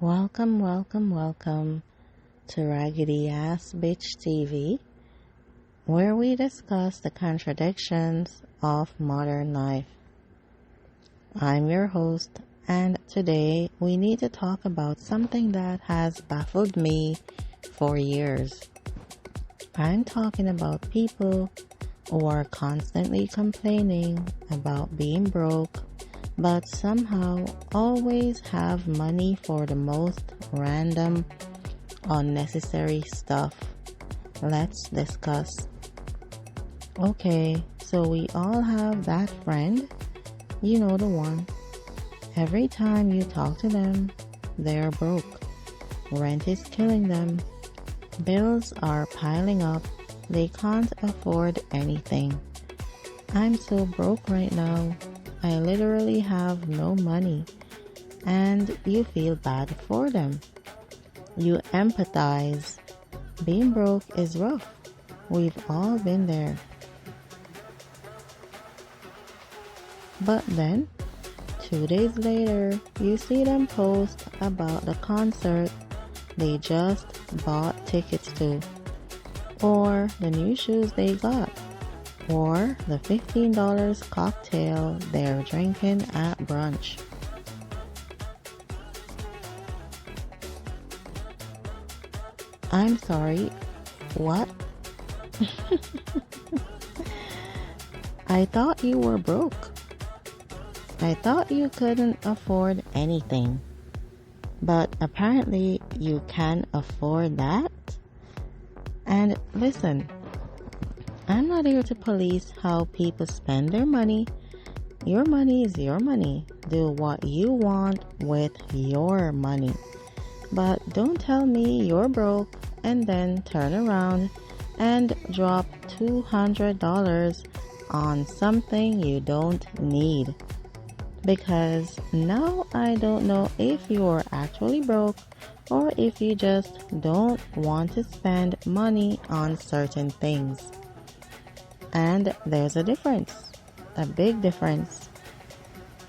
Welcome, welcome, welcome to Raggedy Ass Bitch TV, where we discuss the contradictions of modern life. I'm your host, and today we need to talk about something that has baffled me for years. I'm talking about people who are constantly complaining about being broke, but somehow always have money for the most random, unnecessary stuff. Let's discuss. Okay, so we all have that friend, you know the one. Every time you talk to them, they're broke. Rent is killing them. Bills are piling up. They can't afford anything. I'm so broke right now. I literally have no money, and you feel bad for them. You empathize. Being broke is rough. We've all been there. But then, 2 days later, you see them post about the concert they just bought tickets to, or the new shoes they got, or the $15 cocktail they're drinking at brunch. I'm sorry, what? I thought you were broke. I thought you couldn't afford anything. But apparently you can afford that? And listen, I'm not here to police how people spend their money. Your money is your money. Do what you want with your money. But don't tell me you're broke and then turn around and drop $200 on something you don't need. Because now I don't know if you're actually broke or if you just don't want to spend money on certain things. And there's a difference, a big difference.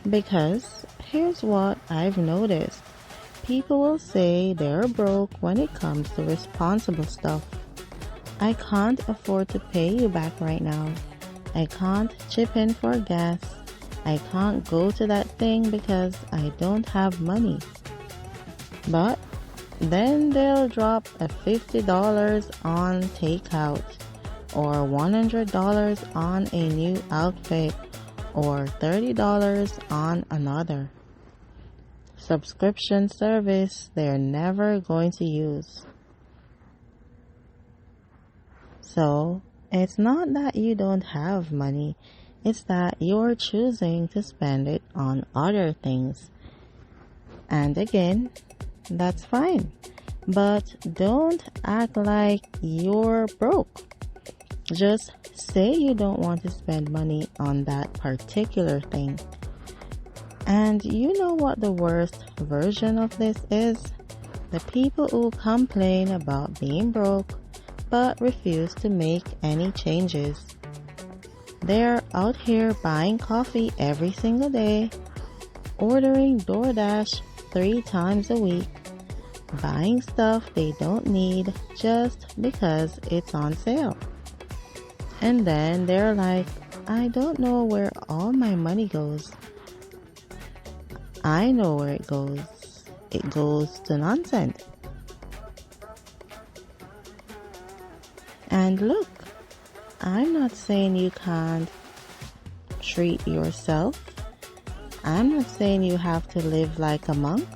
Because here's what I've noticed. People will say they're broke when it comes to responsible stuff. I can't afford to pay you back right now. I can't chip in for gas. I can't go to that thing because I don't have money. But then they'll drop a $50 on takeout, or $100 on a new outfit, or $30 on another subscription service they're never going to use. So, it's not that you don't have money, it's that you're choosing to spend it on other things. And again, that's fine. But don't act like you're broke. Just say you don't want to spend money on that particular thing. And you know what the worst version of this is? The people who complain about being broke but refuse to make any changes. They're out here buying coffee every single day, ordering DoorDash 3 times a week, buying stuff they don't need just because it's on sale. And then they're like, I don't know where all my money goes. I know where it goes. It goes to nonsense. And look, I'm not saying you can't treat yourself. I'm not saying you have to live like a monk.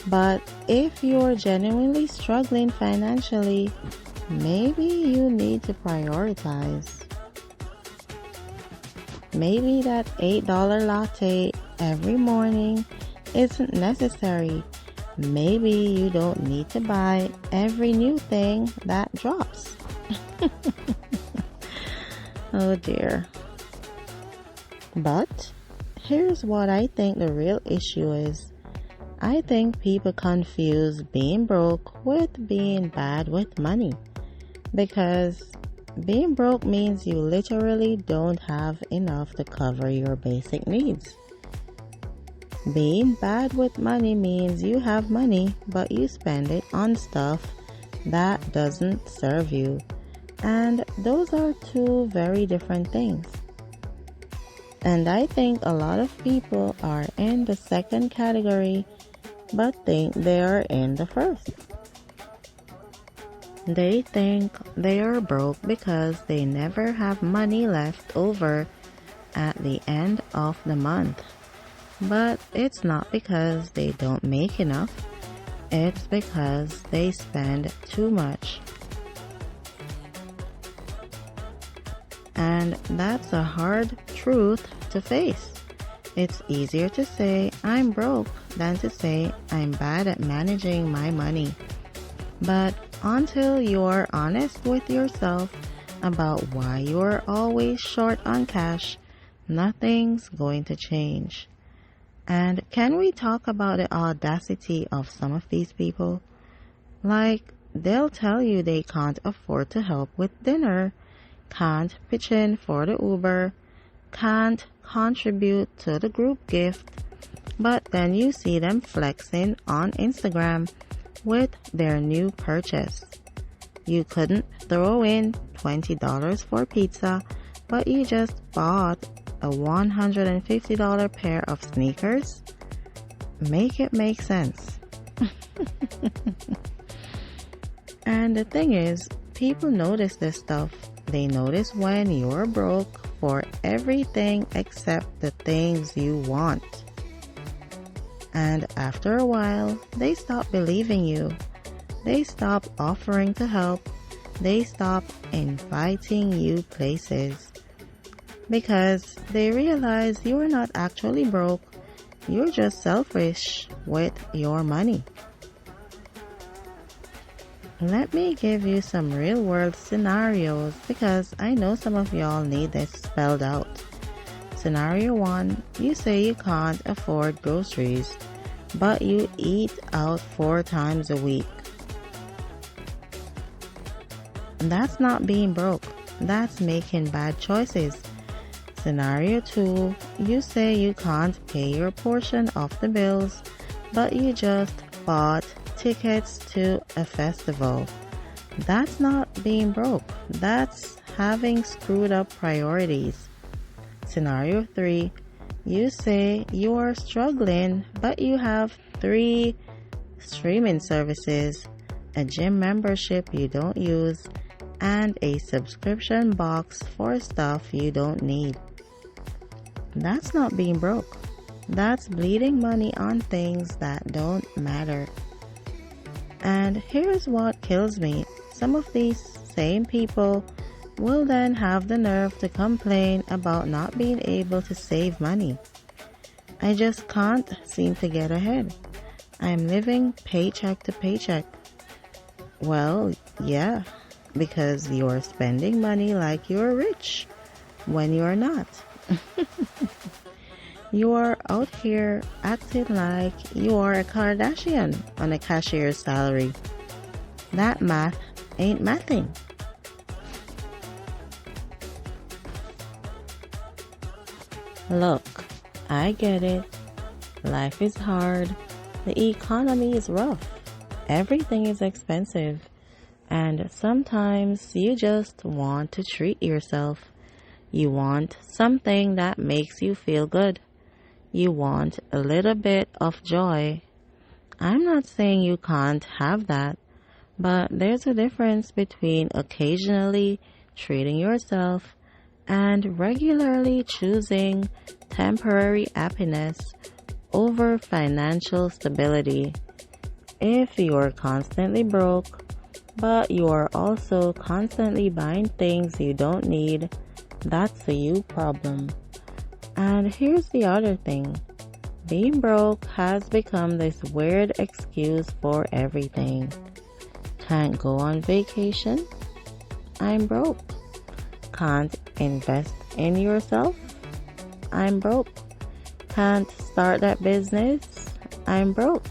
But if you're genuinely struggling financially, maybe you need to prioritize. Maybe that $8 latte every morning isn't necessary. Maybe you don't need to buy every new thing that drops. Oh dear. But here's what I think the real issue is. I think people confuse being broke with being bad with money. Because being broke means you literally don't have enough to cover your basic needs. Being bad with money means you have money, but you spend it on stuff that doesn't serve you. And those are two very different things. And I think a lot of people are in the second category, but think they are in the first. They think they are broke because they never have money left over at the end of the month. But it's not because they don't make enough, it's because they spend too much. And that's a hard truth to face. It's easier to say I'm broke than to say I'm bad at managing my money. But until you're honest with yourself about why you're always short on cash, nothing's going to change. And can we talk about the audacity of some of these people? Like, they'll tell you they can't afford to help with dinner, can't pitch in for the Uber, can't contribute to the group gift, but then you see them flexing on Instagram with their new purchase. You couldn't throw in $20 for pizza, but you just bought a $150 pair of sneakers? Make it make sense. And the thing is, people notice this stuff. They notice when you're broke for everything except the things you want. And after a while, they stop believing you. They stop offering to help. They stop inviting you places. Because they realize you're not actually broke, you're just selfish with your money. Let me give you some real world scenarios because I know some of y'all need this spelled out. Scenario 1, you say you can't afford groceries, but you eat out 4 times a week. That's not being broke, that's making bad choices. Scenario 2, you say you can't pay your portion of the bills, but you just bought tickets to a festival. That's not being broke, that's having screwed up priorities. Scenario 3, you say you are struggling, but you have 3 streaming services, a gym membership you don't use, and a subscription box for stuff you don't need. That's not being broke. That's bleeding money on things that don't matter. And here's what kills me. Some of these same people will then have the nerve to complain about not being able to save money. I just can't seem to get ahead. I'm living paycheck to paycheck. Well, yeah, because you're spending money like you're rich when you're not. You are out here acting like you are a Kardashian on a cashier's salary. That math ain't mathing. Look, I get it. Life is hard. The economy is rough. Everything is expensive. And sometimes you just want to treat yourself. You want something that makes you feel good. You want a little bit of joy. I'm not saying you can't have that, but there's a difference between occasionally treating yourself and regularly choosing temporary happiness over financial stability. If you're constantly broke, but you are also constantly buying things you don't need, that's a you problem. And here's the other thing. Being broke has become this weird excuse for everything. Can't go on vacation? I'm broke. Can't invest in yourself? I'm broke. Can't start that business? I'm broke.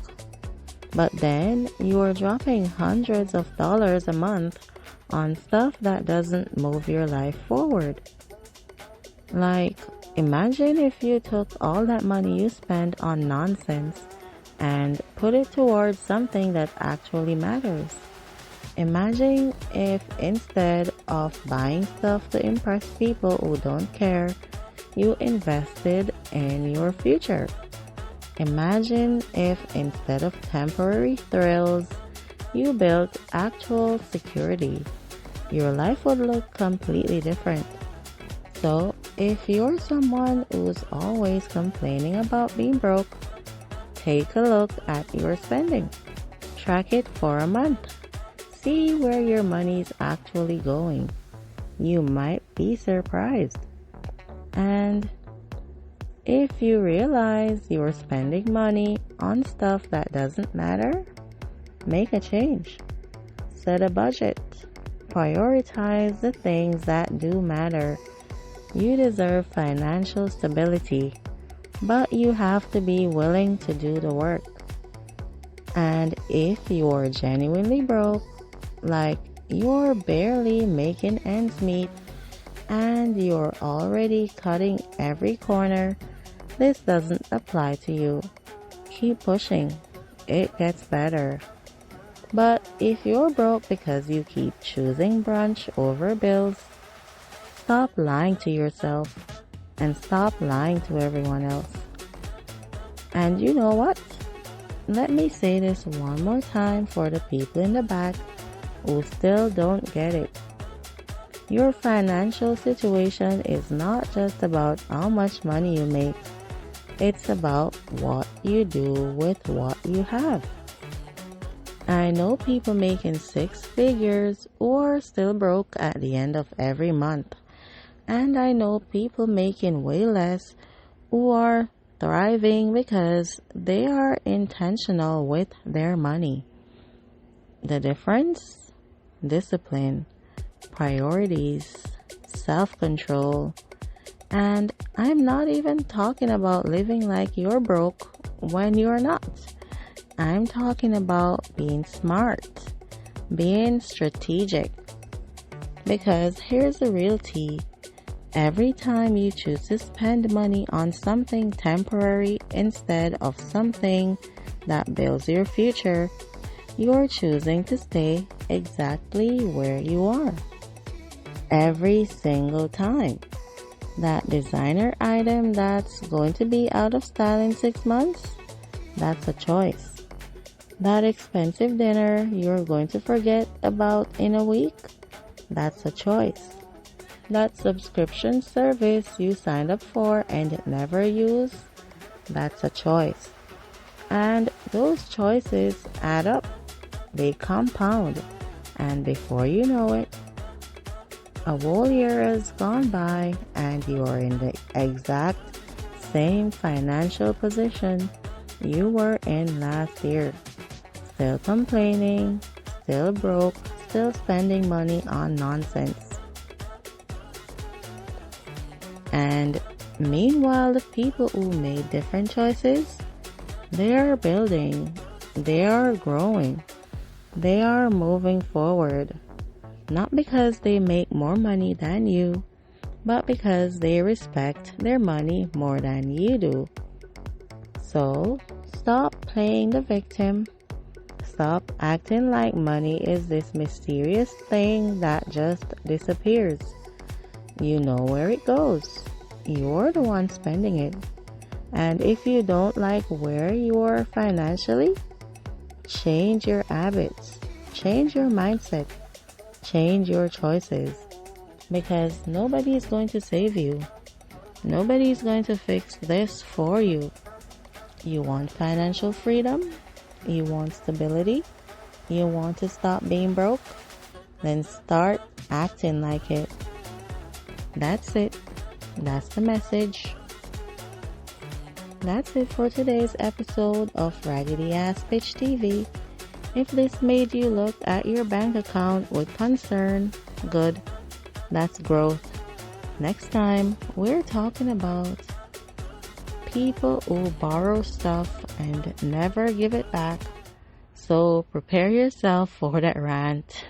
But then you are dropping hundreds of dollars a month on stuff that doesn't move your life forward. Like, Imagine if you took all that money you spend on nonsense and put it towards something that actually matters. Imagine if instead of buying stuff to impress people who don't care, you invested in your future. Imagine if instead of temporary thrills, you built actual security. Your life would look completely different. So, if you're someone who's always complaining about being broke, take a look at your spending. Track it for a month. See where your money's actually going. You might be surprised. And if you realize you're spending money on stuff that doesn't matter, make a change. Set a budget. Prioritize the things that do matter. You deserve financial stability, but you have to be willing to do the work. And if you're genuinely broke, like you're barely making ends meet and you're already cutting every corner, this doesn't apply to you. Keep pushing. It gets better. But if you're broke because you keep choosing brunch over bills, stop lying to yourself and stop lying to everyone else. And you know what? Let me say this one more time for the people in the back who still don't get it. Your financial situation is not just about how much money you make. It's about what you do with what you have. I know people making six figures who are still broke at the end of every month. And I know people making way less who are thriving because they are intentional with their money. The difference? Discipline, priorities, self-control. And I'm not even talking about living like you're broke when you're not. I'm talking about being smart, being strategic. Because here's the real tea. Every time you choose to spend money on something temporary instead of something that builds your future, you're choosing to stay exactly where you are. Every single time. That designer item that's going to be out of style in 6 months, that's a choice. That expensive dinner you're going to forget about in a week, that's a choice. That subscription service you signed up for and never use, that's a choice. And those choices add up. They compound. And before you know it, a whole year has gone by and you are in the exact same financial position you were in last year. Still complaining, still broke, still spending money on nonsense. And meanwhile, the people who made different choices, they are building, they are growing, they are moving forward. Not because they make more money than you, but because they respect their money more than you do. So, stop playing the victim. Stop acting like money is this mysterious thing that just disappears. You know where it goes. You're the one spending it. And if you don't like where you are financially, change your habits, change your mindset, change your choices. Because nobody is going to save you. Nobody is going to fix this for you. You want financial freedom? You want stability? You want to stop being broke? Then start acting like it. That's it. That's the message. That's it for today's episode of Raggedy Ass Bitch TV. If this made you look at your bank account with concern, good. That's growth. Next time, we're talking about people who borrow stuff and never give it back. So prepare yourself for that rant.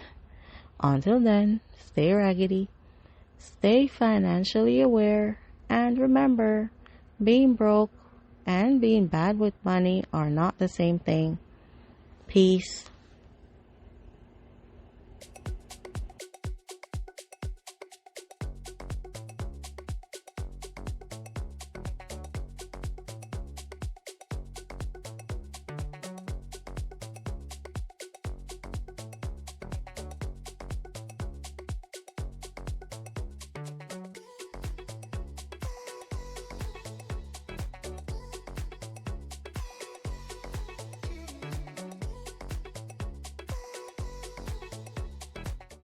Until then, stay raggedy, stay financially aware, And remember, being broke and being bad with money are not the same thing. Peace.